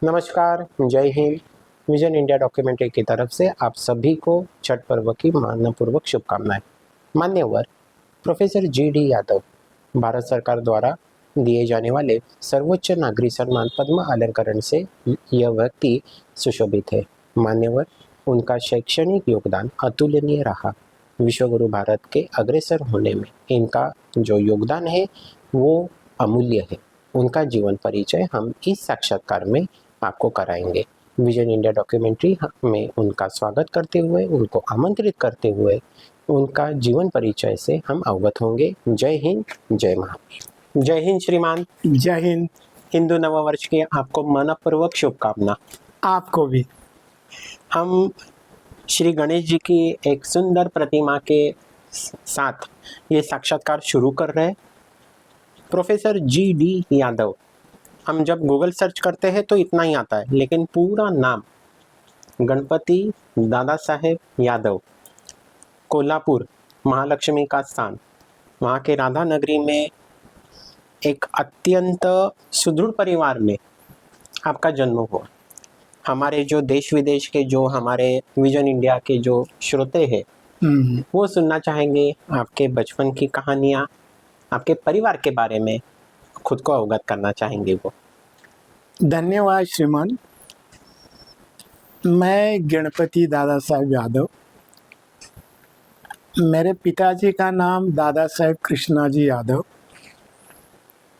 नमस्कार, जय Hind. Vision India documentary की तरफ से आप सभी को छठ पर्व की मानपूर्वक शुभकामनाएं। मान्यवर प्रोफेसर जी.डी. यादव भारत सरकार द्वारा दिए जाने वाले सर्वोच्च नागरिक सम्मान पद्म अलंकरण से यह व्यक्ति सुशोभित है। मान्यवर उनका शैक्षणिक योगदान अतुलनीय रहा। विश्वगुरु भारत के अग्रसर होने में इनका जो योगदान है वो अमूल्य है। उनका जीवन परिचय हम इस साक्षात्कार में आपको कराएंगे। विजन इंडिया डॉक्यूमेंट्री में उनका स्वागत करते हुए, उनको आमंत्रित करते हुए उनका जीवन परिचय से हम अवगत होंगे। जय हिंद, जय महावीर। जय हिंद श्रीमान। जय हिंद। हिंदू नववर्ष की आपको मनपूर्वक शुभकामना। आपको भी। हम श्री गणेश जी की एक सुंदर प्रतिमा के साथ ये साक्षात्कार शुरू कर रहे हैं। Professor GD. यादव, हम जब गूगल सर्च करते हैं तो इतना ही आता है, लेकिन पूरा नाम गणपति दादा साहेब यादव, कोल्हापुर महालक्ष्मी का स्थान, वहाँ के राधा नगरी में एक अत्यंत सुदृढ़ परिवार में आपका जन्म हुआ। हमारे जो देश विदेश के जो हमारे विजन इंडिया के जो श्रोते हैं वो सुनना चाहेंगे आपके बचपन की कहानियाँ, आपके परिवार के बारे में खुद को अवगत करना चाहेंगे वो। धन्यवाद श्रीमान। मैं गणपति दादा साहेब यादव। मेरे पिताजी का नाम दादा साहेब कृष्णाजी यादव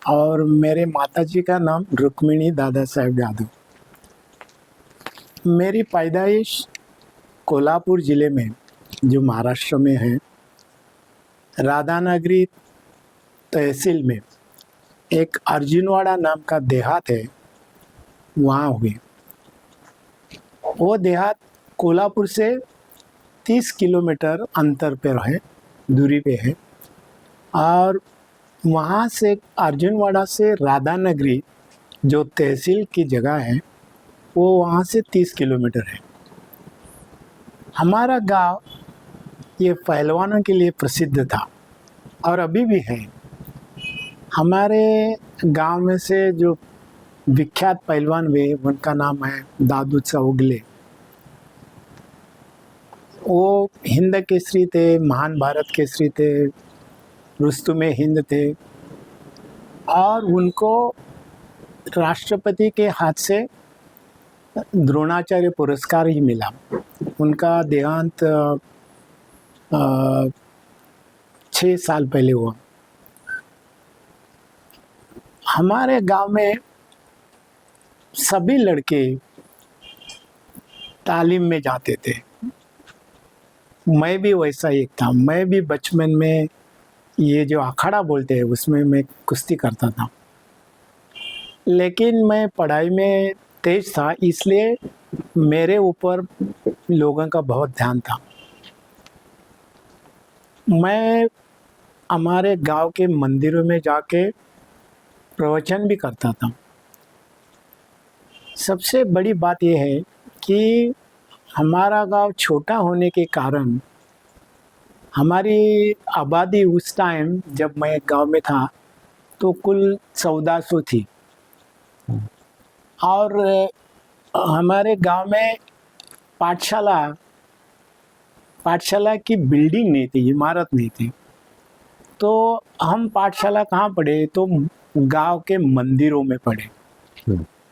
और मेरे माताजी का नाम रुक्मिणी दादा साहेब यादव। मेरी पैदाइश कोल्हापुर ज़िले में, जो महाराष्ट्र में है, राधानगरी तहसील में एक अर्जुनवाड़ा नाम का देहात है, वहाँ हुई। वो देहात कोल्हापुर से 30 किलोमीटर अंतर पर है, दूरी पे है। और वहाँ से अर्जुनवाड़ा से राधानगरी जो तहसील की जगह है वो वहाँ से 30 किलोमीटर है। हमारा गांव ये पहलवानों के लिए प्रसिद्ध था और अभी भी है। हमारे गांव में से जो विख्यात पहलवान हुए उनका नाम है दादू चौगले। वो हिंद केसरी थे, महान भारत केसरी थे, रुस्तुमे हिंद थे और उनको राष्ट्रपति के हाथ से द्रोणाचार्य पुरस्कार ही मिला। उनका देहांत 6 साल पहले हुआ। हमारे गांव में सभी लड़के तालीम में जाते थे। मैं भी वैसा एक था। मैं भी बचपन में ये जो अखाड़ा बोलते हैं उसमें मैं कुश्ती करता था, लेकिन मैं पढ़ाई में तेज था, इसलिए मेरे ऊपर लोगों का बहुत ध्यान था। मैं हमारे गांव के मंदिरों में जाके प्रवचन भी करता था। सबसे बड़ी बात यह है कि हमारा गांव छोटा होने के कारण हमारी आबादी उस टाइम जब मैं गांव में था तो कुल 1400 थी। और हमारे गांव में पाठशाला की बिल्डिंग नहीं थी, इमारत नहीं थी। तो हम पाठशाला कहाँ पढ़े? तो गांव के मंदिरों में पढ़े।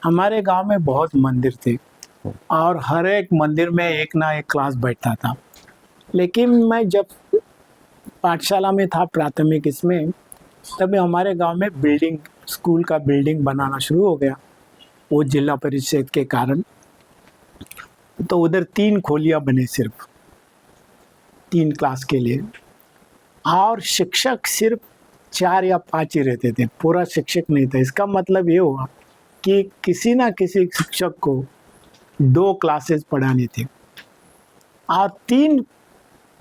हमारे गांव में बहुत मंदिर थे और हर एक मंदिर में एक ना एक क्लास बैठता था। लेकिन मैं जब पाठशाला में था प्राथमिक इसमें, तभी हमारे गांव में बिल्डिंग, स्कूल का बिल्डिंग बनाना शुरू हो गया वो जिला परिषद के कारण। तो उधर 3 खोलियां बने, सिर्फ 3 क्लास के लिए, और शिक्षक सिर्फ 4 या 5 ही रहते थे, पूरा शिक्षक नहीं था। इसका मतलब ये हुआ कि किसी ना किसी शिक्षक को 2 क्लासेस पढ़ानी थी और 3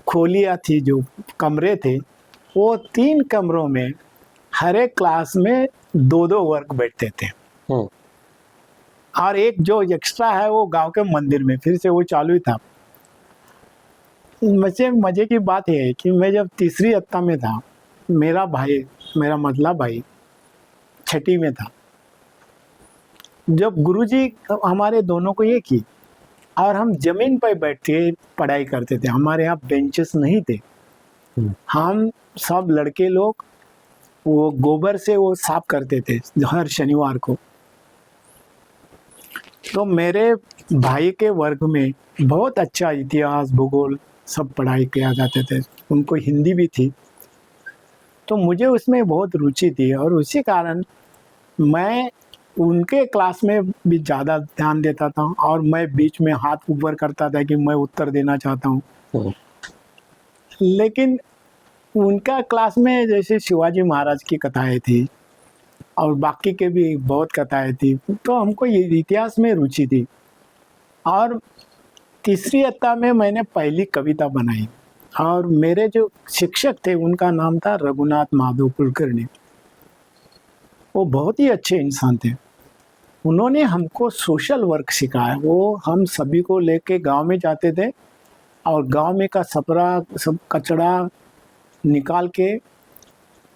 खोलियां थी, जो कमरे थे, वो 3 कमरों में हर एक क्लास में 2-2 वर्ग बैठते थे। और एक जो एक्स्ट्रा है वो गांव के मंदिर में फिर से वो चालू ही था। मजे की बात यह है कि मैं जब तीसरी इयत्ता में था, मेरा मतलब भाई 6ठी में था। जब गुरुजी हमारे दोनों को ये की, और हम जमीन पर बैठ के पढ़ाई करते थे, हमारे यहाँ बेंचेस नहीं थे। हम सब लड़के लोग वो गोबर से वो साफ करते थे हर शनिवार को। तो मेरे भाई के वर्ग में बहुत अच्छा इतिहास भूगोल सब पढ़ाई किया जाते थे, उनको हिंदी भी थी, तो मुझे उसमें बहुत रुचि थी और उसी कारण मैं उनके क्लास में भी ज़्यादा ध्यान देता था और मैं बीच में हाथ ऊपर करता था कि मैं उत्तर देना चाहता हूँ। लेकिन उनका क्लास में जैसे शिवाजी महाराज की कथाएं थी और बाकी के भी बहुत कथाएं थी, तो हमको ये इतिहास में रुचि थी। और तीसरी इयत्ता में मैंने पहली कविता बनाई और मेरे जो शिक्षक थे उनका नाम था रघुनाथ माधव कुलकर्णी। वो बहुत ही अच्छे इंसान थे। उन्होंने हमको सोशल वर्क सिखाया। वो हम सभी को लेके गांव में जाते थे और गांव में का सपरा सब कचरा निकाल के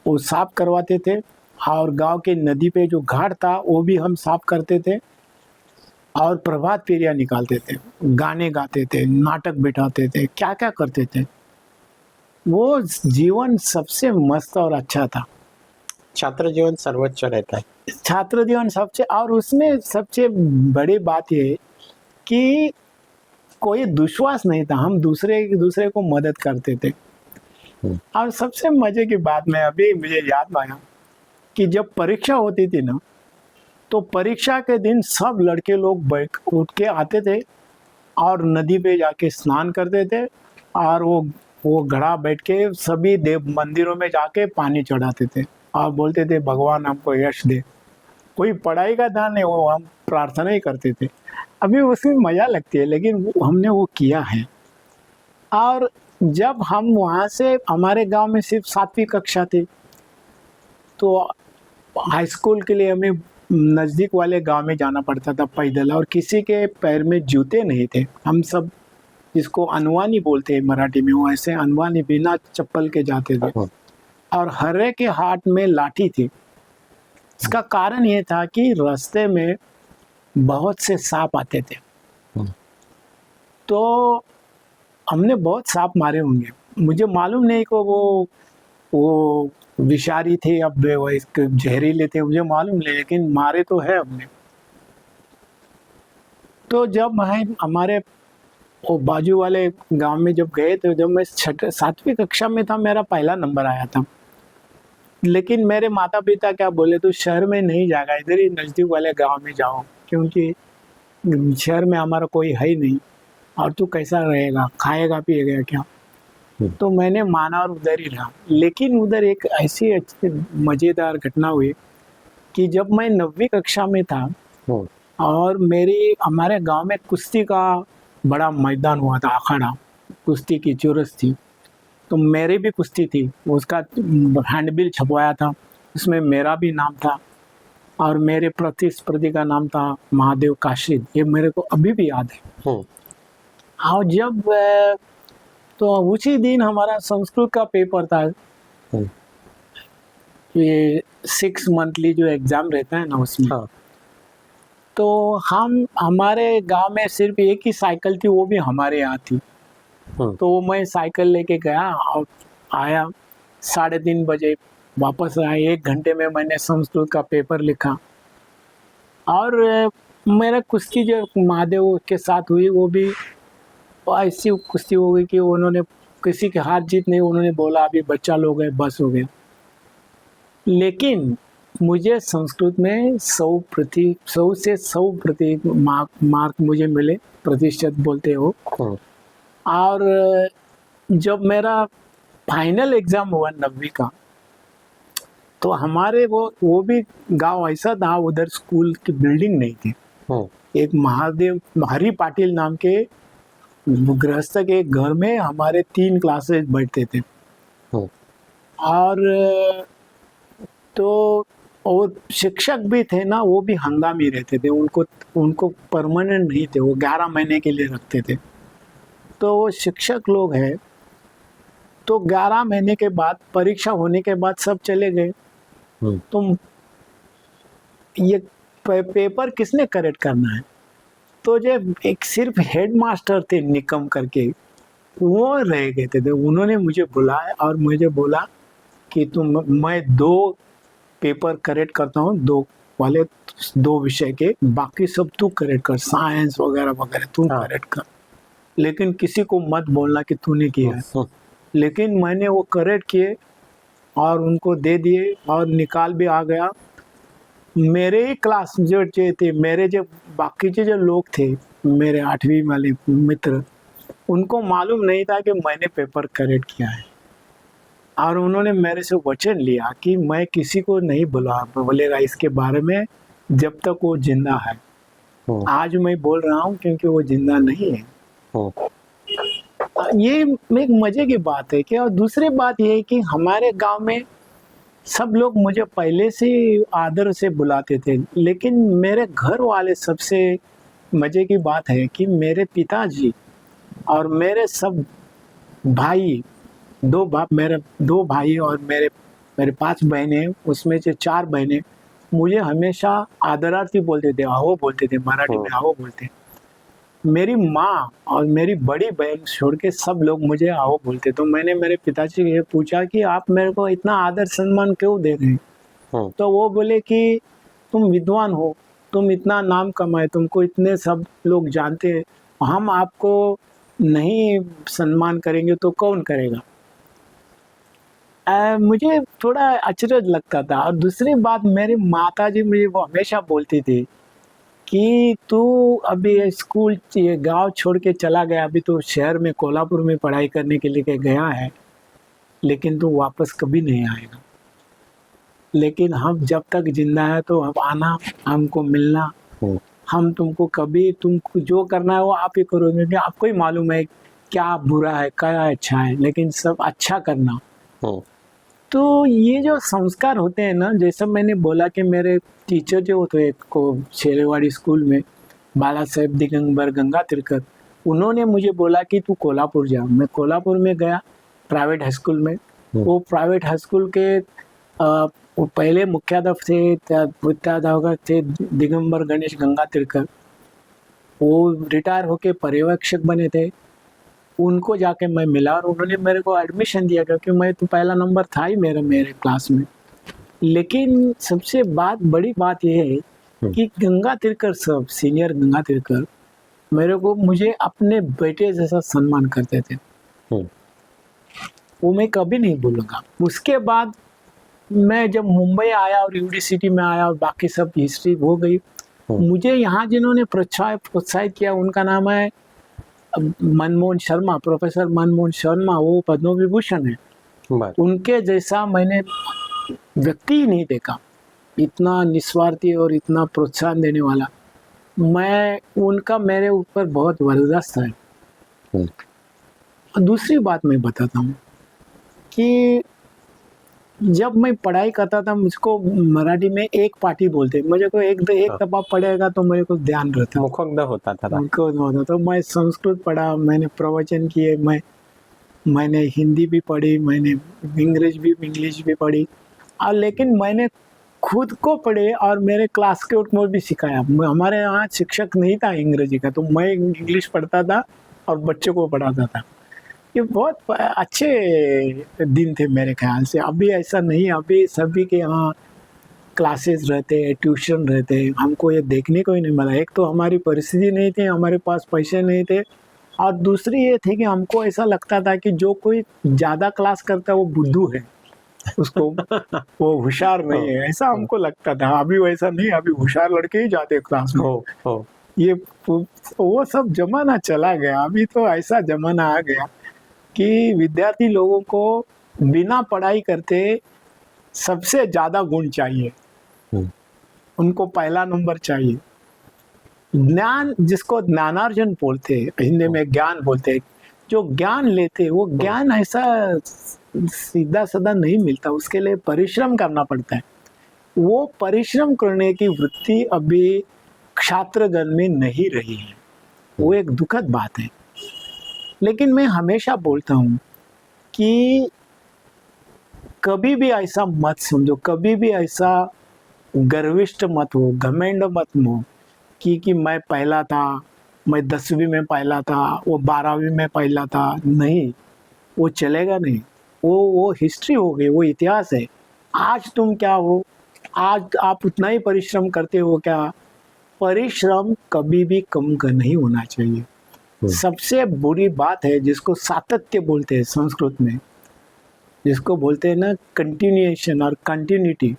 वो साफ करवाते थे और गांव के नदी पे जो घाट था वो भी हम साफ करते थे और प्रभात फेरियां निकालते थे, गाने गाते थे, नाटक बिठाते थे, क्या क्या करते थे। वो जीवन सबसे मस्त और अच्छा था। छात्र जीवन सर्वोच्च रहता है। छात्र जीवन सबसे, और उसमें सबसे बड़ी बात ये कि कोई दुश्वास नहीं था, हम दूसरे को मदद करते थे। और सबसे मजे की बात में अभी मुझे याद आया कि जब परीक्षा होती थी ना, तो परीक्षा के दिन सब लड़के लोग बैठ उठ के आते थे और नदी पे जाके स्नान करते थे और वो घड़ा बैठ के सभी देव मंदिरों में जाके पानी चढ़ाते थे और बोलते थे भगवान हमको यश दे। कोई पढ़ाई का ध्यान नहीं, वो हम प्रार्थना ही करते थे। अभी उसमें मजा लगती है, लेकिन हमने वो किया है। और जब हम वहाँ से, हमारे गांव में सिर्फ 7वीं कक्षा थी, तो हाई स्कूल के लिए हमें नज़दीक वाले गांव में जाना पड़ता था पैदल, और किसी के पैर में जूते नहीं थे। हम सब जिसको अनवानी बोलते हैं मराठी में, वो ऐसे अनवानी बिना चप्पल के जाते थे और हर एक के हाथ में लाठी थी। इसका कारण ये था कि रास्ते में बहुत से सांप आते थे, तो हमने बहुत सांप मारे होंगे। मुझे मालूम नहीं कि वो विषारी थे अब वो जहरीले थे, मुझे मालूम नहीं, लेकिन मारे तो है हमने। तो जब हमारे वो बाजू वाले गांव में जब गए, तो जब मैं 7वीं कक्षा में था, मेरा पहला नंबर आया था। लेकिन मेरे माता पिता क्या बोले, तू शहर में नहीं जाएगा, इधर ही नज़दीक वाले गांव में जाओ, क्योंकि शहर में हमारा कोई है ही नहीं और तू कैसा रहेगा, खाएगा पिएगा क्या। तो मैंने माना और उधर ही रहा। लेकिन उधर एक ऐसी मज़ेदार घटना हुई कि जब मैं 9वीं कक्षा में था और हमारे गांव में कुश्ती का बड़ा मैदान हुआ था, अखाड़ा, कुश्ती की चुरस थी, तो मेरी भी कुश्ती थी। उसका हैंडबिल छपवाया था, उसमें मेरा भी नाम था और मेरे प्रतिस्पर्धी का नाम था महादेव काशिद। ये मेरे को अभी भी याद है। और जब तो उसी दिन हमारा संस्कृत का पेपर था, ये 6 मंथली जो एग्जाम रहता है ना उसमें। हाँ। तो हमारे गांव में सिर्फ एक ही साइकिल थी, वो भी हमारे यहाँ थी। तो मैं साइकिल लेके गया और आया 3:30 बजे, वापस आया। 1 घंटे में मैंने संस्कृत का पेपर लिखा। और मेरा कुश्ती जो महादेव के साथ हुई, वो भी ऐसी कुश्ती हो गई कि उन्होंने किसी के हाथ जीत नहीं, उन्होंने बोला अभी बच्चा लोग है, बस हो गया। लेकिन मुझे संस्कृत में 100 से 100% मार्क मुझे मिले, प्रतिशत बोलते हो। और जब मेरा फाइनल एग्जाम हुआ 9वीं का, तो हमारे वो भी गांव ऐसा था, उधर स्कूल की बिल्डिंग नहीं थी। एक महादेव हरी पाटिल नाम के गृहस्थ के घर में हमारे 3 क्लासेस बैठते थे। और तो और शिक्षक भी थे ना, वो भी हंगामी रहते थे, उनको परमानेंट नहीं थे, वो 11 महीने के लिए रखते थे। तो वो शिक्षक लोग हैं, तो 11 महीने के बाद परीक्षा होने के बाद सब चले गए। तो ये पेपर किसने करेक्ट करना है? तो जो एक सिर्फ हेड मास्टर थे निकम करके, वो रह गए थे। उन्होंने मुझे बुलाया और मुझे बोला कि मैं 2 पेपर करेक्ट करता हूँ, 2 वाले 2 विषय के, बाकी सब तू करेक्ट कर, साइंस वगैरह वगैरह तू हाँ। करेक्ट कर, लेकिन किसी को मत बोलना कि तूने किया है। लेकिन मैंने वो करेक्ट किए और उनको दे दिए और निकाल भी आ गया। मेरे ही क्लास जो थे, मेरे जो बाकी के जो लोग थे, मेरे 8वीं वाले मित्र, उनको मालूम नहीं था कि मैंने पेपर करेक्ट किया है। और उन्होंने मेरे से वचन लिया कि मैं किसी को नहीं बोलेगा इसके बारे में जब तक वो जिंदा है। आज मैं बोल रहा हूँ क्योंकि वो जिंदा नहीं है। ये एक मजे की बात है कि, और दूसरी बात ये है कि हमारे गांव में सब लोग मुझे पहले से आदर से बुलाते थे, लेकिन मेरे घर वाले, सबसे मजे की बात है कि मेरे पिताजी और मेरे सब भाई, 2 बाप, मेरे 2 भाई और मेरे 5 बहनें, उसमें से 4 बहनें मुझे हमेशा आदरार्थी बोलते थे, आओ बोलते थे, मराठी में आओ बोलते। मेरी माँ और मेरी बड़ी बहन छोड़ के सब लोग मुझे आओ बोलते। तो मैंने मेरे पिताजी से पूछा कि आप मेरे को इतना आदर सम्मान क्यों दे रहे हैं? तो वो बोले कि तुम विद्वान हो, तुम इतना नाम कमाए, तुमको इतने सब लोग जानते हैं, हम आपको नहीं सम्मान करेंगे तो कौन करेगा? मुझे थोड़ा अचरज लगता था। और दूसरी बात, मेरी माताजी मुझे वो हमेशा बोलती थी कि तू अभी स्कूल, ये गांव छोड़ के चला गया, अभी तो शहर में कोल्हापुर में पढ़ाई करने के लिए गया है, लेकिन तू वापस कभी नहीं आएगा। लेकिन हम जब तक जिंदा है तो अब आना, हमको मिलना, हम तुमको कभी, तुमको जो करना है वो आप ही करोगे, क्योंकि आपको ही मालूम है क्या बुरा है क्या अच्छा है, लेकिन सब अच्छा करना। तो ये जो संस्कार होते हैं ना, जैसे मैंने बोला कि मेरे टीचर जो थे को शेरेवाड़ी स्कूल में, बाला साहेब दिगंबर गंगातिरकर, उन्होंने मुझे बोला कि तू कोल्हापुर जा। मैं कोल्हापुर में गया प्राइवेट हाई स्कूल में। वो प्राइवेट हाई स्कूल के वो पहले मुख्याध्यापक थे दिगंबर गणेश गंगातिरकर। वो रिटायर होके पर्यवेक्षक बने थे। उनको जाके मैं मिला और उन्होंने मेरे को एडमिशन दिया, क्योंकि मैं तो पहला नंबर था ही मेरे क्लास में। लेकिन सबसे बड़ी बात यह है कि गंगातिरकर साहब, सीनियर गंगातिरकर, मुझे अपने बेटे जैसा सम्मान करते थे। वो मैं कभी नहीं भूलूंगा। उसके बाद मैं जब मुंबई आया और यूनिवर्सिटी में आया और बाकी सब हिस्ट्री हो गई, मुझे यहाँ जिन्होंने प्रोत्साहित किया उनका नाम है मनमोहन शर्मा, प्रोफेसर मनमोहन शर्मा। वो पद्म विभूषण है। उनके जैसा मैंने व्यक्ति ही नहीं देखा, इतना निस्वार्थी और इतना प्रोत्साहन देने वाला। उनका मेरे ऊपर बहुत वरदस्त है। दूसरी बात मैं बताता हूँ कि जब मैं पढ़ाई करता था, मुझको मराठी में एक पार्टी बोलते, मुझे को एक दफा पढ़ेगा तो मेरे को ध्यान रहता, मुखोद्गत होता था। तो मैं संस्कृत पढ़ा, मैंने प्रवचन किए, मैंने हिंदी भी पढ़ी, मैंने इंग्लिश भी पढ़ी, और लेकिन मैंने खुद को पढ़े और मेरे क्लास के को भी सिखाया। हमारे यहाँ शिक्षक नहीं था अंग्रेजी का, तो मैं इंग्लिश पढ़ता था और बच्चों को पढ़ाता था। ये बहुत अच्छे दिन थे मेरे ख्याल से। अभी ऐसा नहीं, अभी सभी के यहाँ क्लासेस रहते हैं, ट्यूशन रहते हैं, हमको ये देखने को ही नहीं मिला। एक तो हमारी परिस्थिति नहीं थी, हमारे पास पैसे नहीं थे, और दूसरी ये थी कि हमको ऐसा लगता था कि जो कोई ज़्यादा क्लास करता है वो बुद्धू है, उसको वो होशियार नहीं है, ऐसा हमको लगता था। अभी वैसा नहीं, अभी होशियार लड़के ही जाते क्लास में। ये वो सब जमाना चला गया। अभी तो ऐसा जमाना आ गया कि विद्यार्थी लोगों को बिना पढ़ाई करते सबसे ज्यादा गुण चाहिए, उनको पहला नंबर चाहिए। ज्ञान, जिसको ज्ञानार्जन बोलते हैं, हिंदी में ज्ञान बोलते हैं, जो ज्ञान लेते वो ज्ञान ऐसा सीधा साधा नहीं मिलता, उसके लिए परिश्रम करना पड़ता है। वो परिश्रम करने की वृत्ति अभी छात्रगण में नहीं रही है, वो एक दुखद बात है। लेकिन मैं हमेशा बोलता हूँ कि कभी भी ऐसा मत समझो, कभी भी ऐसा गर्विष्ठ मत हो, घमंड मत हो कि मैं पहला था, मैं 10वीं में पहला था, वो 12वीं में पहला था। नहीं, वो चलेगा नहीं। वो हिस्ट्री हो गई, वो इतिहास है। आज तुम क्या हो, आज आप उतना ही परिश्रम करते हो क्या? परिश्रम कभी भी कम का नहीं होना चाहिए। सबसे बुरी बात है जिसको सातत्य बोलते हैं संस्कृत में, जिसको बोलते हैं ना कंटिन्यूएशन और कंटिन्यूटी,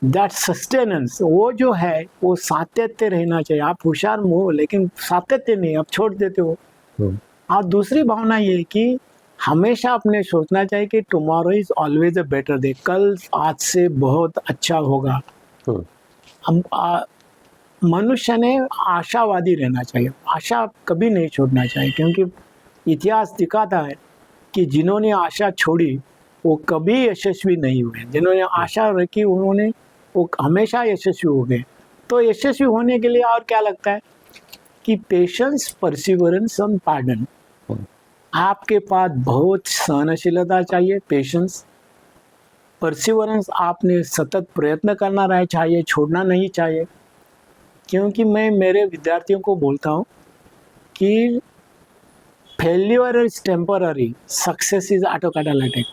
दैट सस्टेनेंस, वो जो है वो सातत्य रहना चाहिए। आप होशियार हो लेकिन सातत्य नहीं, आप छोड़ देते हो। और दूसरी भावना ये है कि हमेशा अपने सोचना चाहिए कि tomorrow is always a better day, कल आज से बहुत अच्छा होगा। हम मनुष्य ने आशावादी रहना चाहिए, आशा कभी नहीं छोड़ना चाहिए, क्योंकि इतिहास दिखाता है कि जिन्होंने आशा छोड़ी वो कभी यशस्वी नहीं हुए, जिन्होंने आशा रखी उन्होंने वो हमेशा यशस्वी हो गए। तो यशस्वी होने के लिए और क्या लगता है कि पेशेंस, परसिवरेंस एंड पार्डन। आपके पास बहुत सहनशीलता चाहिए, पेशेंस, परसिवरेंस, आपने सतत प्रयत्न करना रहे चाहिए, छोड़ना नहीं चाहिए। क्योंकि मैं मेरे विद्यार्थियों को बोलता हूँ कि failure is temporary, success is autocatalytic.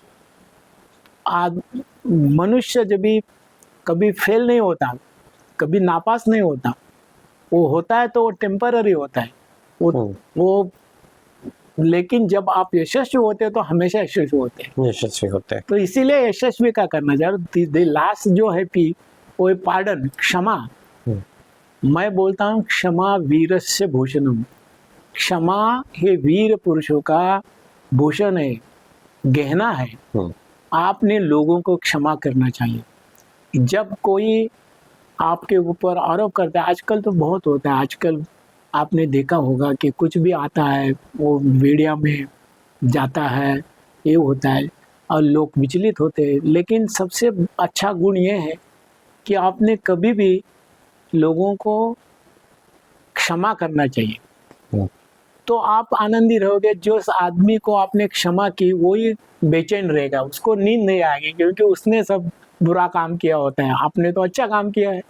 आज मनुष्य जब भी कभी फेल नहीं होता, कभी नापास नहीं होता, वो होता है तो वो टेम्पररी होता है वो लेकिन जब आप यशस्वी होते हैं तो हमेशा यशस्वी होते हैं, यशस्वी होते हैं। तो इसीलिए यशस्वी का करना चाहिए। लास्ट जो है पी, वो पार्डन, क्षमा। मैं बोलता हूँ क्षमा वीरस्य भूषणम, क्षमा हे वीर पुरुषों का भूषण है, गहना है। आपने लोगों को क्षमा करना चाहिए। जब कोई आपके ऊपर आरोप करता है, आजकल तो बहुत होता है, आजकल आपने देखा होगा कि कुछ भी आता है वो मीडिया में जाता है, ये होता है और लोग विचलित होते हैं। लेकिन सबसे अच्छा गुण ये है कि आपने कभी भी लोगों को क्षमा करना चाहिए, तो आप आनंदी रहोगे। जो आदमी को आपने क्षमा की वही बेचैन रहेगा, उसको नींद नहीं आएगी, क्योंकि उसने सब बुरा काम किया होता है, आपने तो अच्छा काम किया है।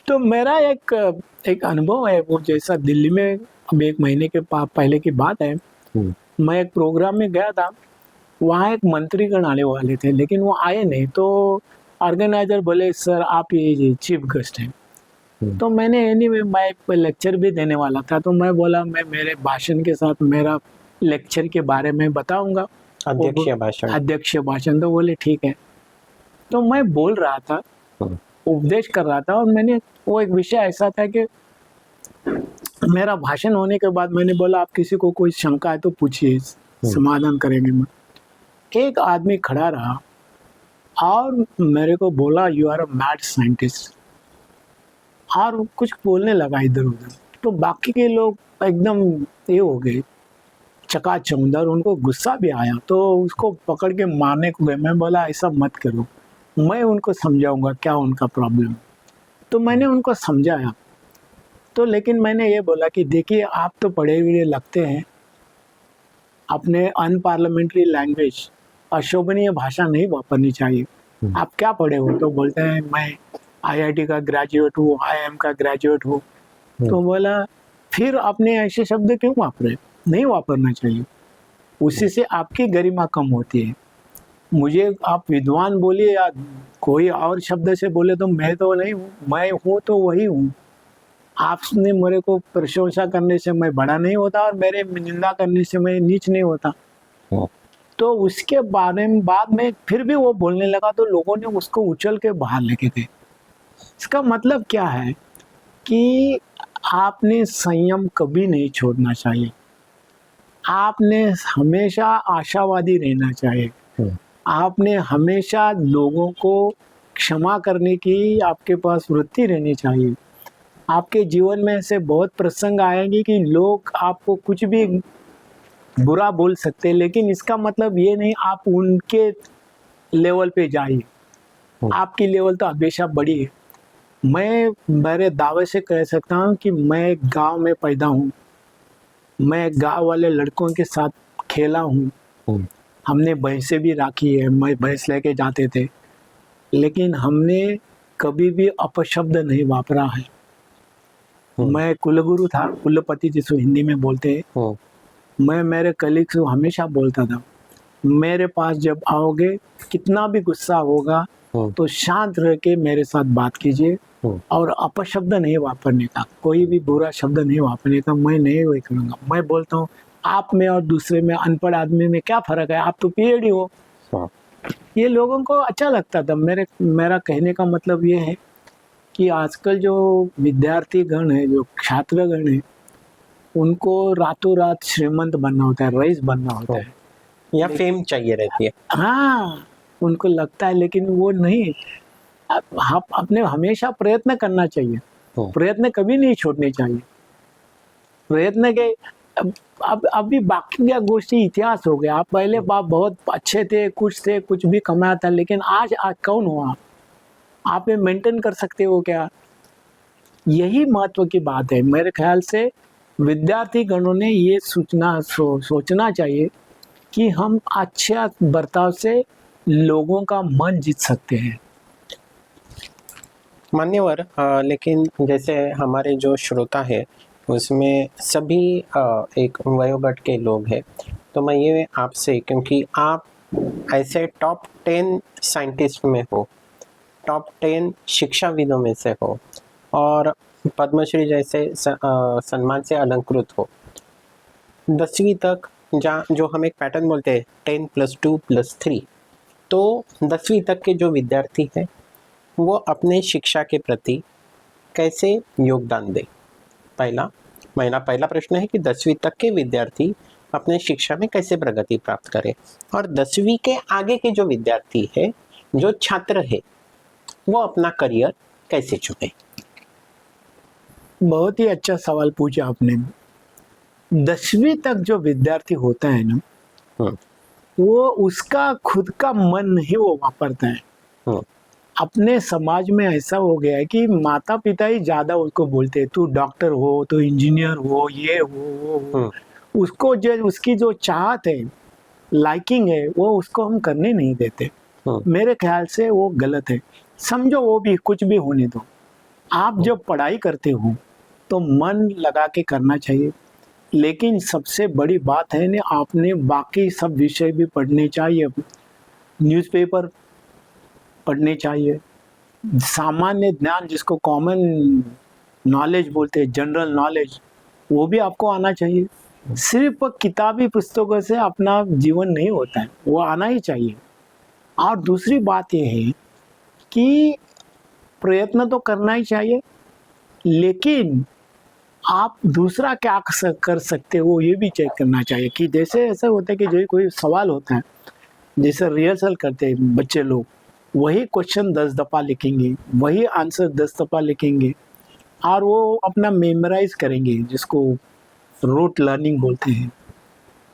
तो मेरा एक अनुभव है वो, जैसा दिल्ली में अब 1 महीने के पहले की बात है, मैं एक प्रोग्राम में गया था, वहाँ एक मंत्रीगण आने वाले थे लेकिन वो आए नहीं, तो ऑर्गेनाइजर बोले सर आप ये चीफ गेस्ट हैं। तो मैंने एनीवे मैं एक लेक्चर भी देने वाला था, तो मैं बोला मैं मेरे भाषण के साथ मेरा लेक्चर के बारे में बताऊंगा, अध्यक्षीय भाषण। तो बोले ठीक है। तो मैं बोल रहा था, उपदेश कर रहा था, और मैंने वो एक विषय ऐसा था कि मेरा भाषण होने के बाद मैंने बोला आप किसी को कोई शंका है तो पूछिए, समाधान करेंगे। मैं एक आदमी खड़ा रहा और मेरे को बोला you are a mad scientist, और कुछ बोलने लगा इधर उधर। तो बाकी के लोग एकदम ये हो गए, चकाचौंध, उनको गुस्सा भी आया, तो उसको पकड़ के मारने को गए। मैं बोला ऐसा मत करो, मैं उनको समझाऊंगा क्या उनका प्रॉब्लम। तो मैंने उनको समझाया, तो लेकिन मैंने ये बोला कि देखिए आप तो पढ़े हुए लगते हैं, अपने अनपार्लियामेंट्री लैंग्वेज, अशोभनीय भाषा नहीं वापरनी चाहिए। आप क्या पढ़े हो? तो बोलते हैं मैं IIT का ग्रेजुएट हूँ, IIM का ग्रेजुएट हूँ। तो बोला फिर आपने ऐसे शब्द क्यों वापरे? नहीं वापरना चाहिए, उसी से आपकी गरिमा कम होती है। मुझे आप विद्वान बोलिए या कोई और शब्द से बोले तो मैं तो नहीं हूँ, मैं हूँ तो वही हूँ। आपने मेरे को प्रशंसा करने से मैं बड़ा नहीं होता और मेरे निंदा करने से मैं नीच नहीं होता। तो उसके बारे में बाद में फिर भी वो बोलने लगा, तो लोगों ने उसको उछल के बाहर लेके थे। इसका मतलब क्या है कि आपने संयम कभी नहीं छोड़ना चाहिए, आपने हमेशा आशावादी रहना चाहिए, आपने हमेशा लोगों को क्षमा करने की आपके पास वृत्ति रहनी चाहिए। आपके जीवन में ऐसे बहुत प्रसंग आएंगे कि लोग आपको कुछ भी बुरा बोल सकते हैं, लेकिन इसका मतलब ये नहीं आप उनके लेवल पे जाइए, आपकी लेवल तो हमेशा बड़ी है। मैं मेरे दावे से कह सकता हूँ कि मैं गांव में पैदा हूँ, मैं गांव वाले लड़कों के साथ खेला हूँ, हमने भैंसें भी राखी है, मैं भैंस लेके जाते थे। लेकिन हमने कभी भी अपशब्द नहीं वापरा है। मैं कुलगुरु था, कुलपति जिसको हिंदी में बोलते हैं। मैं मेरे कलीग्स को हमेशा बोलता था, मेरे पास जब आओगे कितना भी गुस्सा होगा तो शांत रह के मेरे साथ बात कीजिए और अपशब्द नहीं वापरने का, कोई भी बुरा शब्द नहीं वापरने का। मैं नहीं वही करूँगा। मैं बोलता हूँ आप में और दूसरे में, अनपढ़ आदमी में क्या फ़र्क है, आप तो पीएचडी हो। ये लोगों को अच्छा लगता था। मेरा कहने का मतलब ये है कि आजकल जो विद्यार्थी गण है, जो छात्रगण है, उनको रातों रात श्रीमंत बनना होता है, रईस बनना होता है, या फेम चाहिए रहती है। हाँ, उनको लगता है, लेकिन वो नहीं। आप अपने हमेशा प्रयत्न करना चाहिए, प्रयत्न कभी नहीं छोड़ने चाहिए। प्रयत्न के अब अभी बाकी क्या गोष्ठी इतिहास हो गया। आप पहले बाप बहुत अच्छे थे, कुछ भी कमाया था, लेकिन आज कौन हो आप ये मेंटेन कर सकते हो क्या? यही महत्व की बात है। मेरे ख्याल से विद्यार्थी गणों ने ये सोचना चाहिए कि हम अच्छा बर्ताव से लोगों का मन जीत सकते हैं। मान्यवर, लेकिन जैसे हमारे जो श्रोता है उसमें सभी एक वयोगट के लोग हैं, तो मैं ये आपसे, क्योंकि आप ऐसे टॉप 10 साइंटिस्ट में हो, टॉप 10 शिक्षाविदों में से हो और पद्मश्री जैसे सम्मान से अलंकृत हो। 10वीं तक जो हम एक पैटर्न बोलते हैं 10+2+3, तो 10वीं तक के जो विद्यार्थी हैं वो अपने शिक्षा के प्रति कैसे योगदान दें। मेरा पहला प्रश्न है कि 10वीं तक के विद्यार्थी अपने शिक्षा में कैसे प्रगति प्राप्त करें, और 10वीं के आगे के जो विद्यार्थी है, जो छात्र है, वो अपना करियर कैसे चुने। बहुत ही अच्छा सवाल पूछा आपने। 10वीं तक जो विद्यार्थी होता है ना, वो उसका खुद का मन नहीं वो वापरता है। अपने समाज में ऐसा हो गया है कि माता पिता ही ज्यादा उसको बोलते हैं, तू डॉक्टर हो, तो इंजीनियर हो, ये हो। उसको जो उसकी जो चाहत है, लाइकिंग है, वो उसको हम करने नहीं देते। मेरे ख्याल से वो गलत है। समझो वो भी कुछ भी होने दो, आप जब पढ़ाई करते हो तो मन लगा के करना चाहिए। लेकिन सबसे बड़ी बात है ना, आपने बाकी सब विषय भी पढ़ने चाहिए, न्यूज़पेपर पढ़ने चाहिए, सामान्य ज्ञान जिसको कॉमन नॉलेज बोलते हैं, जनरल नॉलेज, वो भी आपको आना चाहिए। सिर्फ किताबी पुस्तकों से अपना जीवन नहीं होता है, वो आना ही चाहिए। और दूसरी बात ये है कि प्रयत्न तो करना ही चाहिए, लेकिन आप दूसरा क्या कर सकते हो ये भी चेक करना चाहिए। कि जैसे ऐसा होता है कि जो कोई सवाल होता है, जैसे रिहर्सल करते हैं बच्चे लोग, वही क्वेश्चन 10 दफ़ा लिखेंगे, वही आंसर 10 दफ़ा लिखेंगे और वो अपना मेमोराइज करेंगे, जिसको रोट लर्निंग बोलते हैं।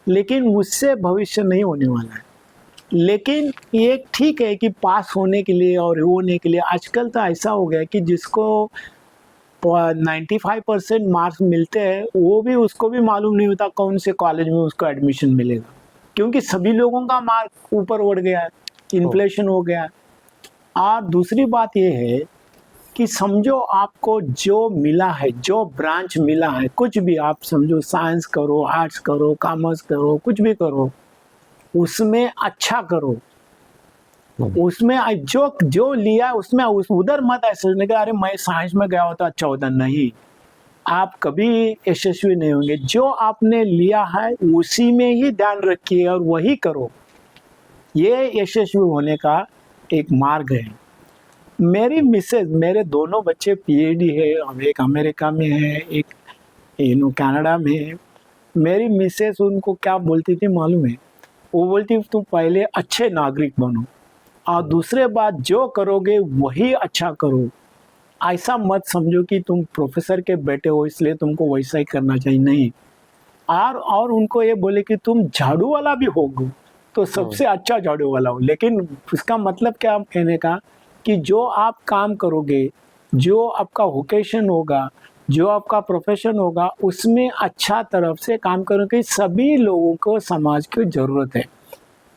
लेकिन उससे भविष्य नहीं होने वाला है। लेकिन ये ठीक है कि पास होने के लिए और होने के लिए आजकल तो ऐसा हो गया कि जिसको 95% मार्क्स मिलते हैं, वो भी उसको भी मालूम नहीं होता कौन से कॉलेज में उसको एडमिशन मिलेगा, क्योंकि सभी लोगों का मार्क ऊपर उड़ गया है, इन्फ्लेशन हो गया है। और दूसरी बात ये है कि समझो आपको जो मिला है, जो ब्रांच मिला है, कुछ भी आप समझो, साइंस करो, आर्ट्स करो, कॉमर्स करो, कुछ भी करो, उसमें अच्छा करो। उसमें जो लिया उसमें उधर मत ऐसे सोचने का, अरे मैं साइंस में गया होता अच्छा होता। नहीं, आप कभी यशस्वी नहीं होंगे। जो आपने लिया है उसी में ही ध्यान रखिए और वही करो, ये यशस्वी होने का एक मार्ग है। मेरी मिसेज, मेरे दोनों बच्चे पीएचडी है, एक अमेरिका में है, एक कनाडा में है। मेरी मिसेज उनको क्या बोलती थी मालूम है? वो बोलती तुम पहले अच्छे नागरिक बनो और दूसरे बात जो करोगे वही अच्छा करो। ऐसा मत समझो कि तुम प्रोफेसर के बेटे हो इसलिए तुमको वैसा ही करना चाहिए, नहीं। और उनको ये बोले कि तुम झाड़ू वाला भी होगो तो सबसे अच्छा झाड़ू वाला हो। लेकिन इसका मतलब क्या कहने का कि जो आप काम करोगे, जो आपका वोकेशन होगा, जो आपका प्रोफेशन होगा, उसमें अच्छा तरफ से काम करोगे। सभी लोगों को समाज की ज़रूरत है।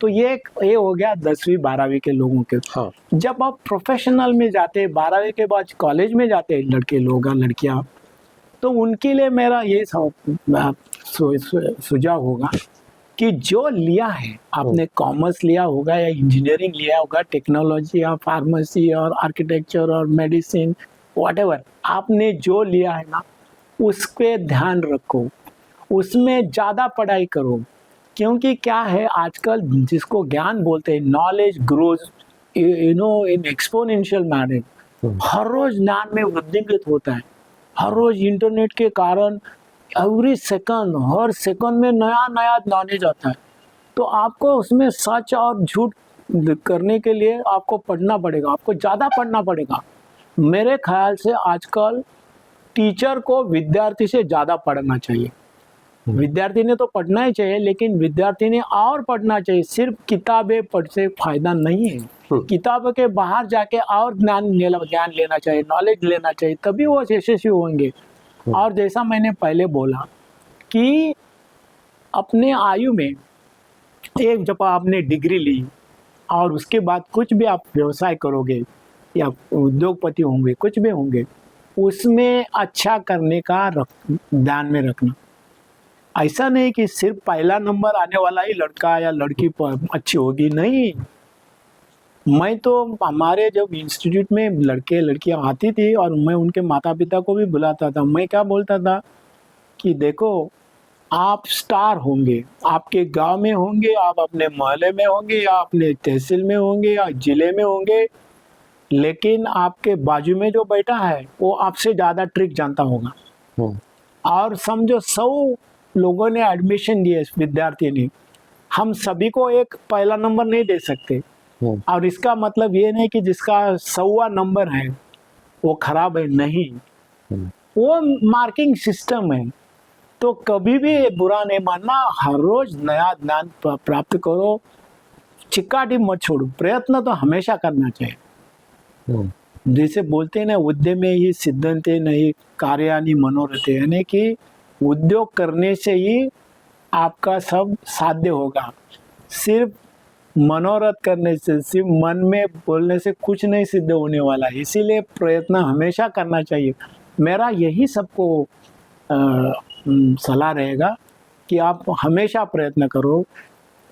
तो ये हो गया 10वीं 12वीं के लोगों के। हाँ। जब आप प्रोफेशनल में जाते हैं, 12वीं के बाद कॉलेज में जाते हैं लड़के लोग और लड़कियां, तो उनके लिए मेरा ये सुझाव होगा कि जो लिया है, आपने कॉमर्स लिया होगा या इंजीनियरिंग लिया होगा, टेक्नोलॉजी या फार्मेसी और आर्किटेक्चर और मेडिसिन, व्हाटएवर आपने जो लिया है ना, उस पे ध्यान रखो, उसमें ज़्यादा पढ़ाई करो। क्योंकि क्या है, आजकल जिसको ज्ञान बोलते हैं, knowledge grows in exponential manner. हर रोज ज्ञान में वृद्धिंगत होता है। हर रोज इंटरनेट के कारण एवरी सेकंड, हर सेकंड में नया नया नॉलेज आता है। तो आपको उसमें सच और झूठ करने के लिए आपको पढ़ना पड़ेगा, आपको ज़्यादा पढ़ना पड़ेगा। मेरे ख्याल से आजकल टीचर को विद्यार्थी से ज़्यादा पढ़ना चाहिए। विद्यार्थी ने तो पढ़ना ही चाहिए, लेकिन विद्यार्थी ने और पढ़ना चाहिए। सिर्फ किताबें पढ़ से फायदा नहीं है। किताबों के बाहर जाके और ज्ञान लेना चाहिए, नॉलेज लेना चाहिए, तभी वो यशस्वी होंगे। और जैसा मैंने पहले बोला कि अपने आयु में एक जब आपने डिग्री ली और उसके बाद कुछ भी आप व्यवसाय करोगे या उद्योगपति होंगे, कुछ भी होंगे, उसमें अच्छा करने का ध्यान में रखना। ऐसा नहीं कि सिर्फ पहला नंबर आने वाला ही लड़का या लड़की अच्छी होगी, नहीं। मैं तो हमारे जब इंस्टीट्यूट में लड़के लड़कियां आती थी और मैं उनके माता पिता को भी बुलाता था, मैं क्या बोलता था कि देखो, आप स्टार होंगे, आपके गांव में होंगे, आप अपने मोहल्ले में होंगे या अपने तहसील में होंगे या जिले में होंगे, लेकिन आपके बाजू में जो बैठा है वो आपसे ज़्यादा ट्रिक जानता होगा। और समझो 100 लोगों ने एडमिशन दिए, विद्यार्थी ने, हम सभी को एक पहला नंबर नहीं दे सकते। और इसका मतलब ये नहीं कि जिसका 100वां नंबर है वो खराब है, नहीं। वो मार्किंग सिस्टम है। तो कभी भी बुरा नहीं मानना, हर रोज नया ज्ञान प्राप्त करो, चिकाटी मत छोड़ो, प्रयत्न तो हमेशा करना चाहिए। जैसे बोलते हैं ना, उद्यमे ही सिद्धन्ते नहीं कार्याणि मनोरथे, यानी कि उद्योग करने से ही आपका सब साध्य होगा। सिर्फ मनोरथ करने से, सिर्फ मन में बोलने से कुछ नहीं सिद्ध होने वाला है। इसीलिए प्रयत्न हमेशा करना चाहिए। मेरा यही सबको सलाह रहेगा कि आप हमेशा प्रयत्न करो।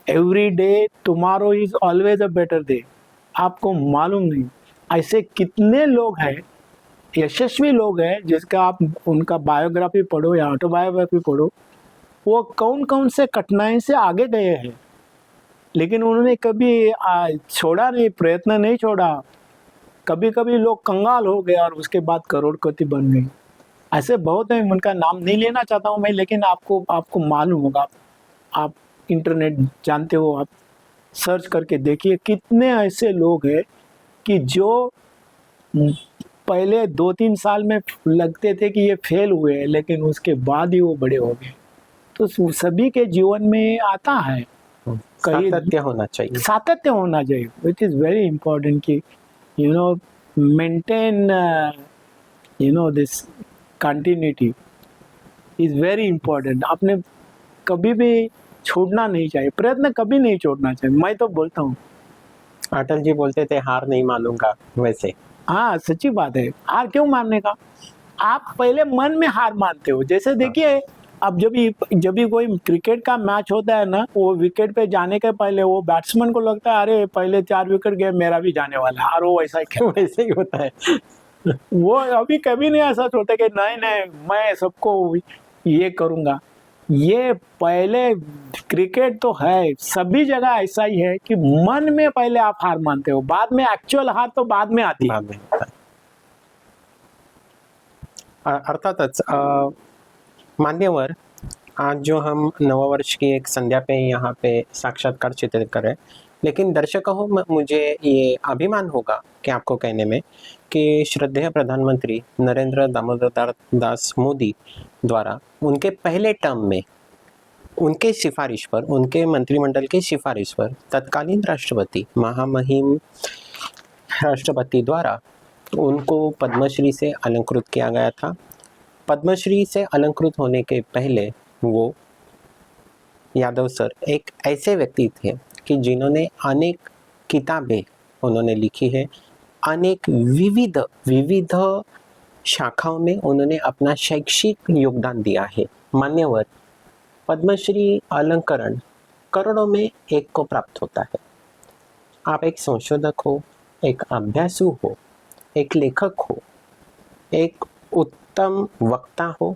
Every day tomorrow is always a better day. आपको मालूम नहीं ऐसे कितने लोग हैं, यशस्वी लोग हैं, जिसका आप उनका बायोग्राफी पढ़ो या ऑटोबायोग्राफी पढ़ो, वो कौन कौन से कठिनाई से आगे गए हैं, लेकिन उन्होंने कभी छोड़ा नहीं, प्रयत्न नहीं छोड़ा। कभी कभी लोग कंगाल हो गए और उसके बाद करोड़पति बन गए। ऐसे बहुत हैं, उनका नाम नहीं लेना चाहता हूँ मैं, लेकिन आपको मालूम होगा। आप इंटरनेट जानते हो, आप सर्च करके देखिए, कितने ऐसे लोग हैं कि जो पहले 2-3 साल में लगते थे कि ये फेल हुए हैं, लेकिन उसके बाद ही वो बड़े हो गए। तो सभी के जीवन में आता है, सातत्य होना चाहिए। सातत्य होना चाहिए, विच इज़ वेरी इंपॉर्टेंट कि maintain this continuity is very important. आपने कभी भी छोड़ना नहीं चाहिए, प्रयत्न कभी नहीं छोड़ना चाहिए। मैं तो बोलता हूँ, अटल जी बोलते थे, हार नहीं मानूंगा। वैसे हाँ, सच्ची बात है। हार क्यों मानने का? आप पहले मन में हार मानते हो। जैसे देखिए, अब जब भी कोई क्रिकेट का मैच होता है ना, वो विकेट पे जाने के पहले वो बैट्समैन को लगता है, अरे पहले 4 विकेट गए, मेरा भी जाने वाला है, और वो वैसा ही होता है। वो अभी कभी नहीं ऐसा सोचता कि नहीं मैं सबको ये करूंगा। ये पहले क्रिकेट तो है, सभी जगह ऐसा ही है कि मन में पहले आप हार मानते हो, बाद में एक्चुअल हार तो बाद में आती है। अर्थातच मान्यवर, आज जो हम नववर्ष की एक संध्या पे यहाँ पे साक्षात्कार चित्रित कर रहे हैं, लेकिन दर्शकों, मुझे ये अभिमान होगा कि आपको कहने में कि श्रद्धेय प्रधानमंत्री नरेंद्र दामोदर दास मोदी द्वारा उनके पहले टर्म में उनके सिफारिश पर, उनके मंत्रिमंडल की सिफारिश पर तत्कालीन राष्ट्रपति, महामहिम राष्ट्रपति द्वारा उनको पद्मश्री से अलंकृत किया गया था। पद्मश्री से अलंकृत होने के पहले वो यादव सर एक ऐसे व्यक्ति थे कि जिन्होंने अनेक किताबें उन्होंने लिखी है, अनेक विविध विविध शाखाओं में उन्होंने अपना शैक्षिक योगदान दिया है। मान्यवर पद्मश्री अलंकरण करोड़ों में एक को प्राप्त होता है। आप एक संशोधक हो, एक अभ्यासु हो, एक लेखक हो, एक उत्तम वक्ता हो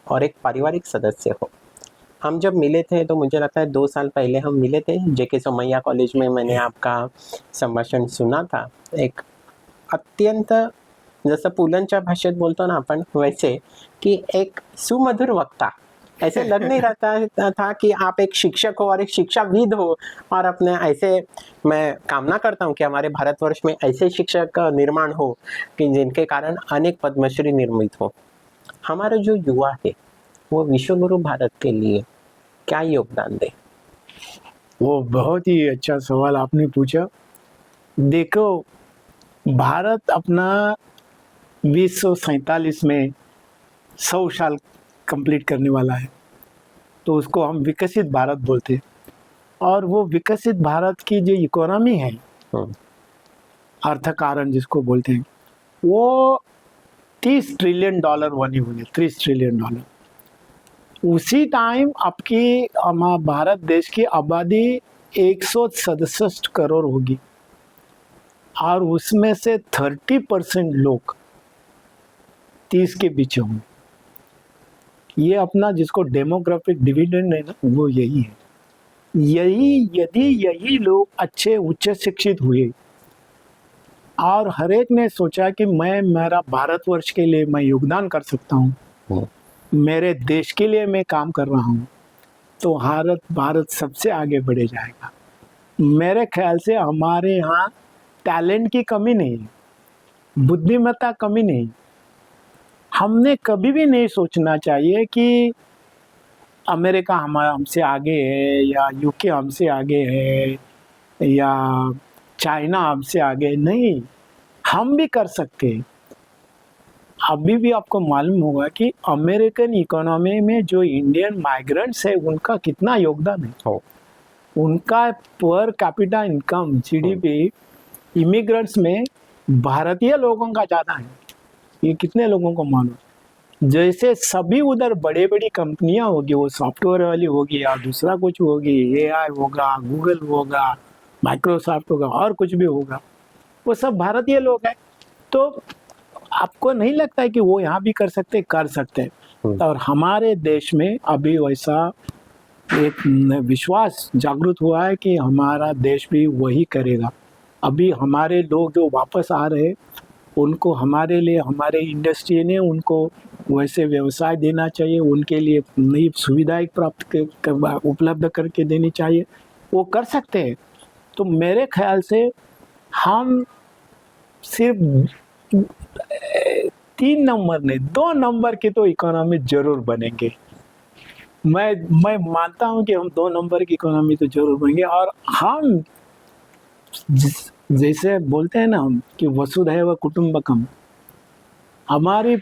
और एक पारिवारिक सदस्य हो। हम जब मिले थे तो मुझे लगता है 2 साल पहले हम मिले थे, जेके सोमैया कॉलेज में मैंने आपका संभाषण सुना था। एक अत्यंत, जसं पुलंच्या भाषेत बोलतो ना आपण वैसे, कि एक सुमधुर वक्ता, ऐसे लग नहीं रहता था कि आप एक शिक्षक हो और एक शिक्षाविद हो। और अपने ऐसे, मैं कामना करता हूँ कि हमारे भारतवर्ष में ऐसे शिक्षक निर्माण हो कि जिनके कारण अनेक पद्मश्री निर्मित हो। हमारा जो युवा है वो विश्वगुरु भारत के लिए क्या योगदान दे? वो बहुत ही अच्छा सवाल आपने पूछा। देखो, भारत अपना 2047 में 100 साल कंप्लीट करने वाला है, तो उसको हम विकसित भारत बोलते हैं। और वो विकसित भारत की जो इकोनॉमी है, अर्थकारण जिसको बोलते हैं, वो $30 ट्रिलियन बनी हुई है, $30 ट्रिलियन। उसी टाइम आपकी भारत देश की आबादी 167 करोड़ होगी और उसमें से 30% लोग 30 के पीछे होंगे। ये अपना जिसको डेमोग्राफिक डिविडेंड है ना, वो यही है। यही लोग अच्छे उच्च शिक्षित हुए और हर एक ने सोचा कि मैं मेरा भारतवर्ष के लिए मैं योगदान कर सकता हूँ, मेरे देश के लिए मैं काम कर रहा हूँ, तो भारत सबसे आगे बढ़े जाएगा। मेरे ख्याल से हमारे यहाँ टैलेंट की कमी नहीं है, बुद्धिमत्ता कमी नहीं। हमने कभी भी नहीं सोचना चाहिए कि अमेरिका हमसे आगे है या यूके हमसे आगे है या चाइना हमसे आगे है। नहीं, हम भी कर सकते हैं। अभी भी आपको मालूम होगा कि अमेरिकन इकोनॉमी में जो इंडियन माइग्रेंट्स है उनका कितना योगदान है। उनका per capita income GDP immigrants में भारतीय लोगों का ज़्यादा है। ये कितने लोगों को मालूम? जैसे सभी उधर बड़े बड़ी कंपनियां होगी, वो सॉफ्टवेयर वाली होगी या दूसरा कुछ होगी, एआई होगा, गूगल होगा, माइक्रोसॉफ्ट होगा और कुछ भी होगा, वो सब भारतीय लोग हैं। तो आपको नहीं लगता है कि वो यहाँ भी कर सकते हैं? और हमारे देश में अभी वैसा एक विश्वास जागृत हुआ है कि हमारा देश भी वही करेगा। अभी हमारे लोग जो वापस आ रहे हैं उनको हमारे लिए, हमारे इंडस्ट्री ने उनको वैसे व्यवसाय देना चाहिए, उनके लिए नई सुविधाएं उपलब्ध करके देनी चाहिए। वो कर सकते हैं। तो मेरे ख्याल से हम सिर्फ 3 नंबर नहीं, 2 नंबर की तो इकोनॉमी जरूर बनेंगे। मैं मानता हूं कि हम 2 नंबर की इकोनॉमी तो जरूर बनेंगे। और हम जैसे बोलते हैं ना हम कि वसुधैव कुटुंबकम, हमारी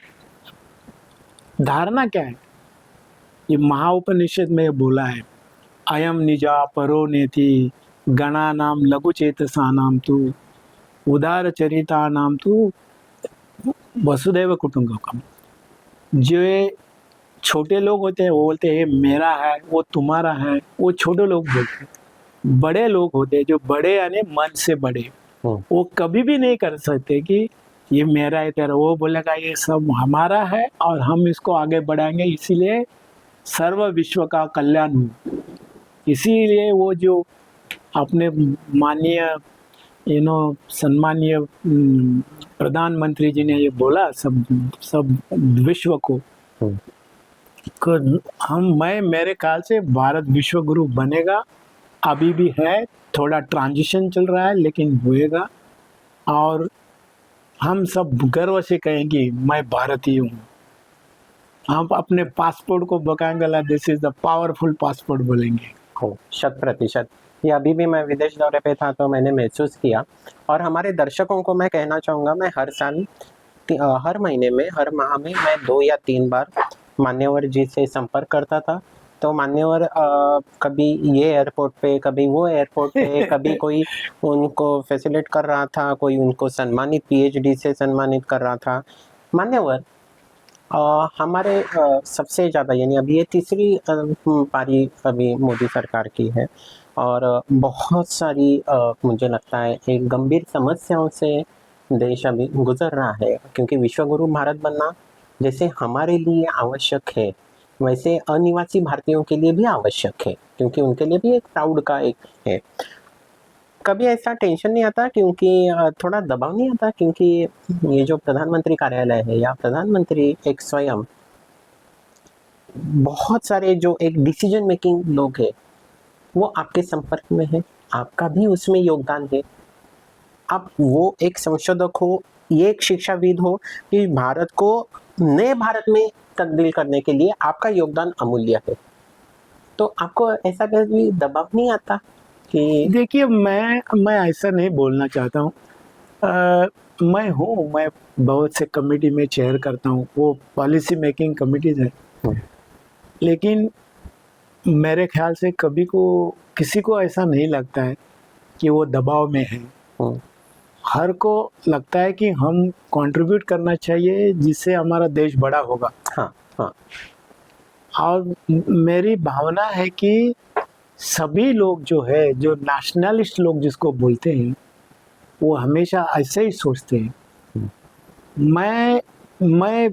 धारणा क्या है? ये महाउपनिषद में बोला है, अयम निजा परो नेति गणा नाम लघु चेतसा नाम तू उदार चरिता नाम तू वसुधैव कुटुंबकम। जो छोटे लोग होते हैं वो बोलते हैं मेरा है, वो तुम्हारा है, वो छोटे लोग बोलते हैं। बड़े लोग होते हैं जो बड़े यानी मन से बड़े, वो कभी भी नहीं कर सकते कि ये मेरा है तेरा। वो बोलेगा ये सब हमारा है और हम इसको आगे बढ़ाएंगे, इसीलिए सर्व विश्व का कल्याण हो। इसीलिए वो जो अपने माननीय सम्मानीय प्रधानमंत्री जी ने ये बोला सब विश्व को, मेरे ख्याल से भारत विश्व गुरु बनेगा। अभी भी है, थोड़ा ट्रांजिशन चल रहा है लेकिन होएगा। और हम सब गर्व से कहेंगे मैं भारतीय हूँ। हम अपने पासपोर्ट को बकाएंगे, this is the powerful passport बोलेंगे। 100%। ये अभी भी मैं विदेश दौरे पे था तो मैंने महसूस किया। और हमारे दर्शकों को मैं कहना चाहूँगा, मैं हर साल, हर महीने में, हर माह में मैं 2 या 3 बार मान्यवर जी से संपर्क करता था तो मान्यवर कभी ये एयरपोर्ट पे, कभी वो एयरपोर्ट पे, कभी कोई उनको फैसिलिटेट कर रहा था, कोई उनको सम्मानित पीएचडी से सम्मानित कर रहा था। मान्यवर हमारे सबसे ज़्यादा यानी अभी ये तीसरी पारी अभी मोदी सरकार की है और बहुत सारी मुझे लगता है एक गंभीर समस्याओं से देश अभी गुजर रहा है, क्योंकि विश्वगुरु भारत बनना जैसे हमारे लिए आवश्यक है वैसे अनिवासी भारतीयों के लिए भी आवश्यक है, क्योंकि उनके लिए भी एक प्राउड का एक है। कभी ऐसा टेंशन नहीं आता, क्योंकि थोड़ा दबाव नहीं आता, क्योंकि ये जो प्रधानमंत्री कार्यालय है या प्रधानमंत्री एक स्वयं बहुत सारे जो एक डिसीजन मेकिंग लोग हैं वो आपके संपर्क में है, आपका भी उसमें योगदान है। आप वो एक संशोधक हो, ये एक शिक्षाविद हो कि भारत को नए भारत में तब्दील करने के लिए आपका योगदान अमूल्य है। तो आपको ऐसा कभी दबाव नहीं आता कि देखिए, मैं ऐसा नहीं बोलना चाहता हूँ। मैं बहुत से कमेटी में चेयर करता हूँ, वो पॉलिसी मेकिंग कमिटीज है। लेकिन मेरे ख्याल से कभी को किसी को ऐसा नहीं लगता है कि वो दबाव में है। हर को लगता है कि हम कंट्रीब्यूट करना चाहिए जिससे हमारा देश बड़ा होगा। हाँ हाँ और मेरी भावना है कि सभी लोग जो है, जो नेशनलिस्ट लोग जिसको बोलते हैं, वो हमेशा ऐसे ही सोचते हैं। मैं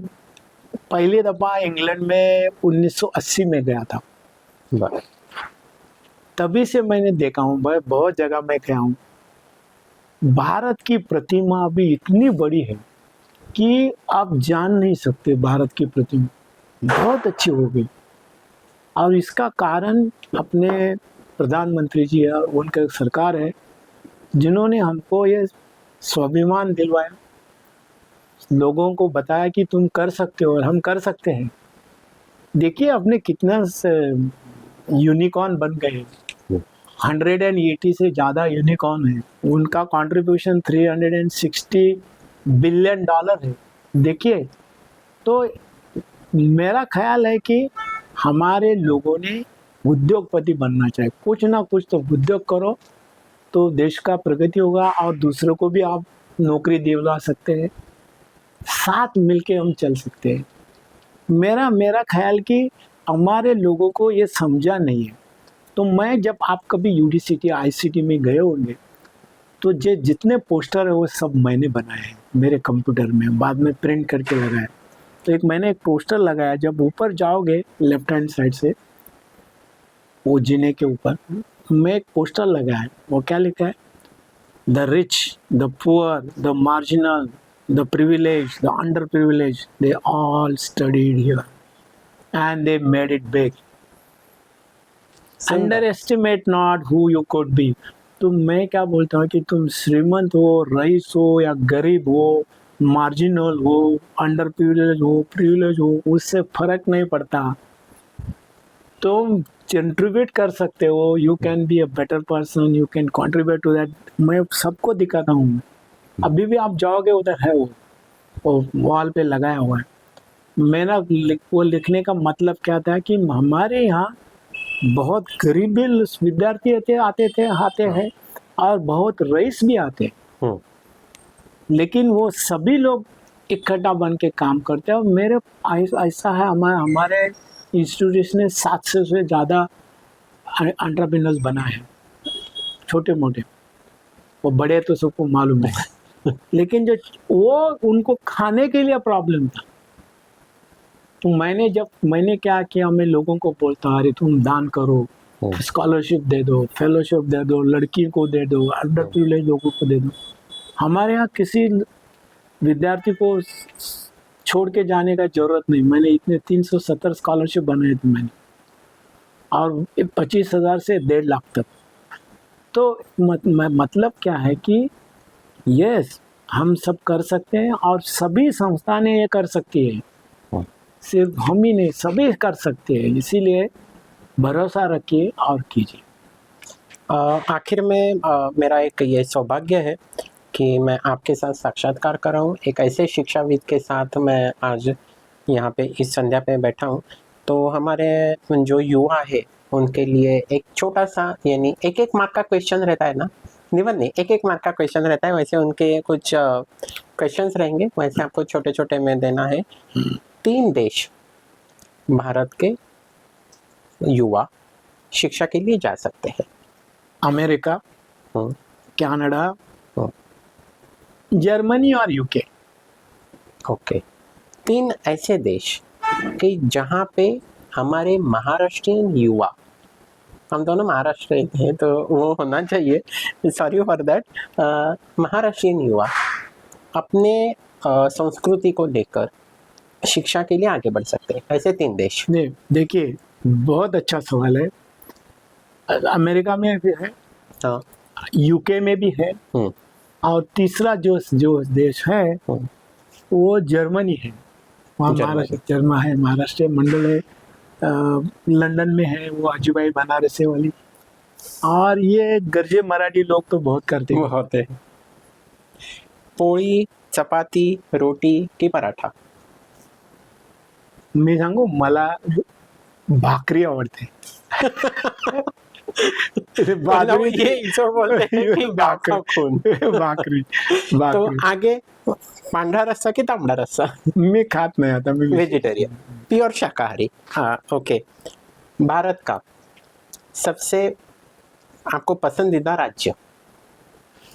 पहली दफ़ा इंग्लैंड में 1980 में गया था। बस तभी से मैंने देखा हूँ, मैं बहुत जगह में गया हूँ। भारत की प्रतिमा अभी इतनी बड़ी है कि आप जान नहीं सकते। भारत की प्रतिमा बहुत अच्छी हो गई और इसका कारण अपने प्रधानमंत्री जी है, उनका सरकार है, जिन्होंने हमको ये स्वाभिमान दिलवाया, लोगों को बताया कि तुम कर सकते हो और हम कर सकते हैं। देखिए अपने कितना यूनिकॉर्न बन गए, 180 से ज़्यादा यूनिकॉर्न है। उनका कंट्रीब्यूशन $360 बिलियन है। देखिए, तो मेरा ख्याल है कि हमारे लोगों ने उद्योगपति बनना चाहिए। कुछ ना कुछ तो उद्योग करो तो देश का प्रगति होगा और दूसरों को भी आप नौकरी दिलवा सकते हैं। साथ मिलके हम चल सकते हैं। मेरा ख्याल कि हमारे लोगों को ये समझा नहीं है। तो मैं जब आप कभी यूडीसीटी आईसीटी में गए होंगे तो जितने पोस्टर है वो सब मैंने बनाए हैं मेरे कंप्यूटर में, बाद में प्रिंट करके लगाया। तो मैंने एक पोस्टर लगाया, जब ऊपर जाओगे लेफ्ट हैंड साइड से वो जीने के ऊपर मैं एक पोस्टर लगाया, वो क्या लिखा है? The rich, the poor, the marginal, the privilege, the under privilege, they all studied here and they made it big. Under estimate not who you could be. तो मैं क्या बोलता हूँ कि तुम श्रीमंत हो, रईस हो या गरीब हो, मार्जिनल हो, अंडर प्रिविलेज हो, उससे फर्क नहीं पड़ता। तुम कंट्रीब्यूट कर सकते हो, you can be a better person, you can contribute to that. मैं सबको दिखाता हूँ। अभी भी आप जाओगे उधर है वो वॉल पे लगाया हुआ है। मेरा वो लिखने का मतलब क्या था कि हमारे यहाँ बहुत गरीबी विद्यार्थी आते हैं और बहुत रईस भी आते हैं, लेकिन वो सभी लोग इकट्ठा बन के काम करते हैं। और मेरे ऐसा है, हमारे इंस्टीट्यूट ने 700 से ज़्यादा एंटरप्रेन्योर्स बनाए हैं, छोटे मोटे। वो बड़े तो सबको मालूम है लेकिन जो वो उनको खाने के लिए प्रॉब्लम था। तो मैंने क्या किया, मैं लोगों को बोलता, अरे तुम दान करो, स्कॉलरशिप दे दो, फेलोशिप दे दो, लड़की को दे दो, अंडर प्रिविलेज लोगों को दे दो। हमारे यहाँ किसी विद्यार्थी को छोड़ के जाने का जरूरत नहीं। मैंने इतने 370 स्कॉलरशिप बनाए थे मैंने, और 25,000 से 1.5 लाख तक। तो मतलब क्या है कि यस, हम सब कर सकते हैं और सभी संस्थाएं ये कर सकती है, सिर्फ हम ही नहीं, सभी कर सकते हैं। इसीलिए भरोसा रखिए और कीजिए। आखिर में मेरा एक ये सौभाग्य है कि मैं आपके साथ साक्षात्कार कर रहा हूँ, एक ऐसे शिक्षाविद के साथ मैं आज यहाँ पे इस संध्या पे बैठा हूँ। तो हमारे जो युवा है उनके लिए एक छोटा सा, यानी एक एक मार्क का क्वेश्चन रहता है ना, निबंध नहीं, एक एक मार्क का क्वेश्चन रहता है, वैसे उनके कुछ क्वेश्चंस रहेंगे, वैसे आपको छोटे छोटे में देना है। 3 देश भारत के युवा शिक्षा के लिए जा सकते हैं। अमेरिका, हम्म, कनाडा, हम्म, जर्मनी और यूके। ओके। 3 ऐसे देश कि जहाँ पे हमारे महाराष्ट्रियन युवा, हम दोनों महाराष्ट्रियन हैं तो वो होना चाहिए, सॉरी फॉर दैट, महाराष्ट्रियन युवा अपने संस्कृति को लेकर शिक्षा के लिए आगे बढ़ सकते हैं, ऐसे 3 देश। देखिए, बहुत अच्छा सवाल है। अमेरिका में भी है, हाँ। यूके में भी है, हम्म, और तीसरा जो देश है हम्म, वो जर्मनी है। वहाँ महाराष्ट्र मंडल है, लंदन में है वो आजूबाई बनारसे वाली। और ये गर्जे मराठी लोग तो बहुत करते वो हैं। होते हैं। पोळी, चपाती, रोटी की पराठा? मी सांगू, मला भाकरी आवडते। मतलब ये इसको बोलते हैं कि गाँव का खून। भाकरी तो भाकरी आगे पांढरा रस्सा की तांबडा रस्सा? मी खात नाही आता, मी वेजिटेरियन, प्योर शाकाहारी। हाँ, ओके। भारत का सबसे आपको पसंदीदा राज्य?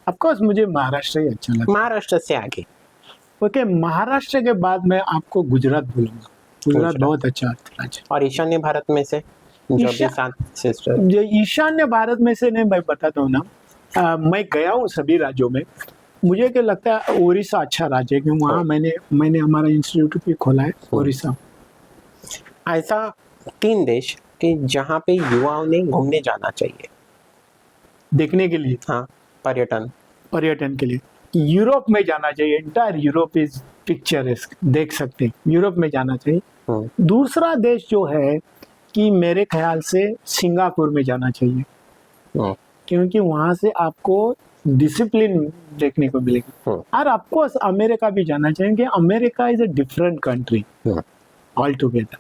ऑफकोर्स मुझे महाराष्ट्र ही अच्छा लगता महाराष्ट्र से आगे? है। ओके, महाराष्ट्र के बाद मैं आपको गुजरात बोलूंगा। गुजरात गुजरात। बहुत अच्छा राज्य। और ईशान्य भारत में से जो भी ईशा- 7 सिस्टर? जो ईशान्य भारत में से नहीं, मैं बताता हूँ ना, मैं गया हूँ सभी राज्यों में। मुझे क्या लगता है, उड़ीसा अच्छा राज्य है, क्योंकि वहाँ मैंने हमारा इंस्टीट्यूट भी खोला है, उड़ीसा। ऐसा 3 देश कि जहाँ पे युवाओं ने घूमने जाना चाहिए, देखने के लिए, हाँ, पर्यटन के लिए यूरोप में जाना चाहिए। इंटायर यूरोप इज पिक्चरेस्क, देख सकते हैं, यूरोप में जाना चाहिए। हम्म, दूसरा देश जो है कि मेरे ख्याल से सिंगापुर में जाना चाहिए, हम्म, क्योंकि वहां से आपको डिसिप्लिन देखने को मिलेगा। और आपको अमेरिका भी जाना चाहिए, कि America is a different country hmm. All together.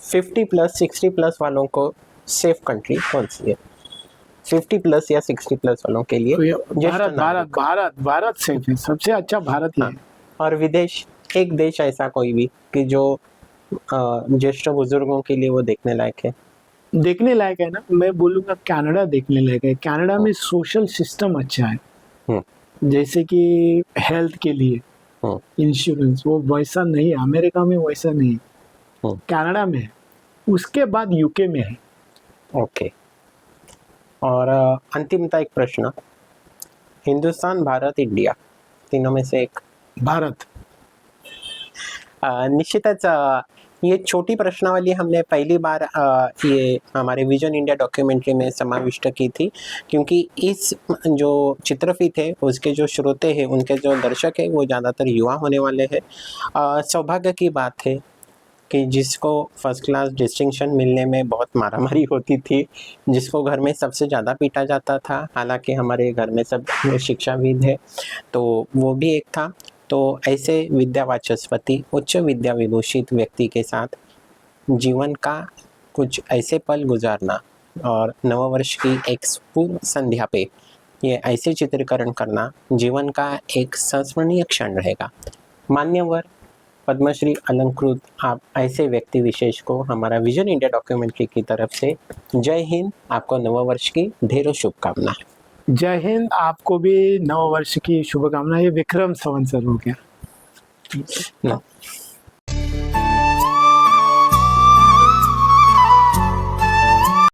50+ 60+ वालों को सेफ कंट्री कौन सी है? 50+ या 60+ वालों के लिए ज्येष्ठ भारत भारत नागरिक। भारत भारत सेफ है, सबसे अच्छा भारत ही हाँ। है। और विदेश, एक देश ऐसा कोई भी कि जो ज्येष्ठ बुजुर्गों के लिए वो देखने लायक है? देखने लायक है ना, मैं बोलूंगा कनाडा देखने लायक है। कनाडा में सोशल सिस्टम अच्छा है, हम्म, जैसे कि हेल्थ के लिए इंश्योरेंस, वो वैसा नहीं है अमेरिका में, वैसा नहीं है, कनाडा में है। उसके बाद यूके में है। ओके। और अंतिमता एक प्रश्न, हिंदुस्तान, भारत, इंडिया, तीनों में से एक? भारत। निश्चितच ये छोटी प्रश्नावली हमने पहली बार ये हमारे विजन इंडिया डॉक्यूमेंट्री में समाविष्ट की थी, क्योंकि इस जो चित्रफित है उसके जो श्रोते हैं, उनके जो दर्शक हैं, वो ज़्यादातर युवा होने वाले हैं। सौभाग्य की बात है कि जिसको फर्स्ट क्लास डिस्टिंक्शन मिलने में बहुत मारामारी होती थी, जिसको घर में सबसे ज़्यादा पीटा जाता था, हालांकि हमारे घर में सब शिक्षाविद है, तो वो भी एक था। तो ऐसे विद्या वाचस्पति, उच्च विद्या विभूषित व्यक्ति के साथ जीवन का कुछ ऐसे पल गुजारना और नववर्ष की एक पूर्व संध्या पे ये ऐसे चित्रीकरण करना जीवन का एक संस्मरणीय क्षण रहेगा। मान्यवर पद्मश्री अलंकृत आप ऐसे व्यक्ति विशेष को हमारा विजन इंडिया डॉक्यूमेंट्री की तरफ से जय हिंद, आपको नववर्ष की ढेरों शुभकामनाएं। जय हिंद, आपको भी नव वर्ष की शुभकामनाएं। ये विक्रम संवत्सर हो गया। ना।